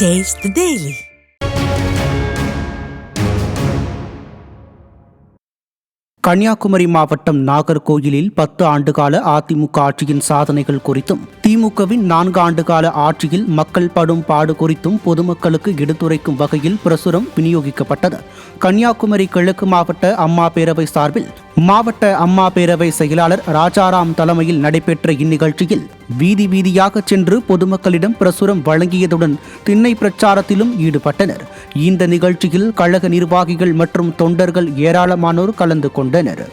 Taste the Daily. Kanyakumari மாவட்டம் நாகர்கோயிலில் 10 ஆண்டுகால அதிமுக ஆட்சியின் சாதனைகள் குறித்தும் திமுகவின் 4 ஆண்டுகால ஆட்சியில் மக்கள் படும் பாடு குறித்தும் பொதுமக்களுக்கு எடுத்துரைக்கும் வகையில் பிரசுரம் விநியோகிக்கப்பட்டது. கன்னியாகுமரி கிழக்கு மாவட்ட அம்மா பேரவை சார்பில் மாவட்ட அம்மா பேரவை செயலாளர் ராஜாராம் தலைமையில் நடைபெற்ற இந்நிகழ்ச்சியில் வீதி வீதியாக சென்று பொதுமக்களிடம் பிரசுரம் வழங்கியதுடன் திண்ணை பிரச்சாரத்திலும் ஈடுபட்டனர். இந்த நிகழ்ச்சியில் கழக நிர்வாகிகள் மற்றும் தொண்டர்கள் ஏராளமானோர் கலந்து கொண்டனர்.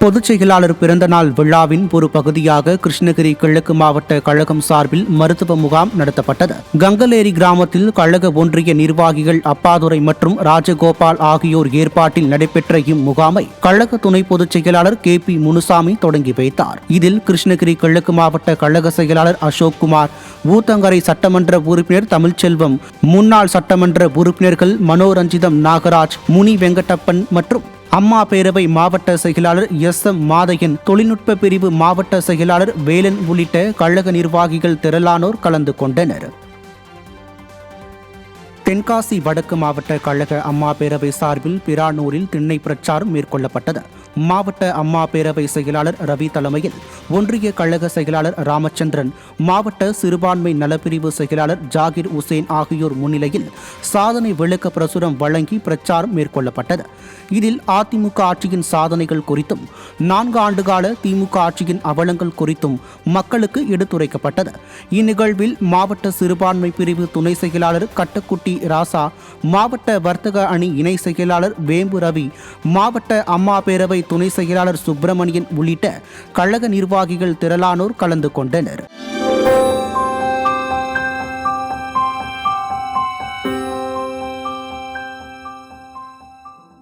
பொதுச் செயலாளர் பிறந்தநாள் விழாவின் ஒரு பகுதியாக கிருஷ்ணகிரி கிழக்கு மாவட்ட கழகம் சார்பில் மருத்துவ முகாம் நடத்தப்பட்டது. கங்கலேரி கிராமத்தில் கழக ஒன்றிய நிர்வாகிகள் அப்பாதுரை மற்றும் ராஜகோபால் ஆகியோர் ஏற்பாட்டில் நடைபெற்ற இம்முகாமை கழக துணை பொதுச் செயலாளர் KP முனுசாமி தொடங்கி வைத்தார். இதில் கிருஷ்ணகிரி கிழக்கு மாவட்ட கழக செயலாளர் அசோக்குமார், ஊத்தங்கரை சட்டமன்ற உறுப்பினர் தமிழ்ச்செல்வம், முன்னாள் சட்டமன்ற உறுப்பினர்கள் மனோரஞ்சிதம் நாகராஜ், முனி வெங்கடப்பன் மற்றும் அம்மா பேரவை மாவட்ட செயலாளர் SM மாதையன், தொழில்நுட்ப பிரிவு மாவட்ட செயலாளர் வேலன் உள்ளிட்ட கழக நிர்வாகிகள் திரளானோர் கலந்து கொண்டனர். தென்காசி வடக்கு மாவட்ட கழக அம்மா பேரவை சார்பில் பிரானூரில் திண்ணை பிரச்சாரம் மேற்கொள்ளப்பட்டது. மாவட்ட அம்மா பேரவை செயலாளர் ரவி தலைமையில் ஒன்றிய கழக செயலாளர் ராமச்சந்திரன், மாவட்ட சிறுபான்மை நலப்பிரிவு செயலாளர் ஜாகிர் உசேன் ஆகியோர் முன்னிலையில் சாதனை விளக்க பிரசுரம் வழங்கி பிரச்சாரம் மேற்கொள்ளப்பட்டது. இதில் அதிமுக ஆட்சியின் சாதனைகள் குறித்தும் 4 ஆண்டுகால திமுக ஆட்சியின் அவலங்கள் குறித்தும் மக்களுக்கு எடுத்துரைக்கப்பட்டது. இந்நிகழ்வில் மாவட்ட சிறுபான்மை பிரிவு துணை செயலாளர் கட்டக்குட்டி ராசா, மாவட்ட வர்த்தக அணி இணை செயலாளர் வேம்பு ரவி, மாவட்ட அம்மா பேரவை துணை செயலாளர் சுப்பிரமணியன் உள்ளிட்ட கழக நிர்வாகிகள் திரளானோர் கலந்து கொண்டனர்.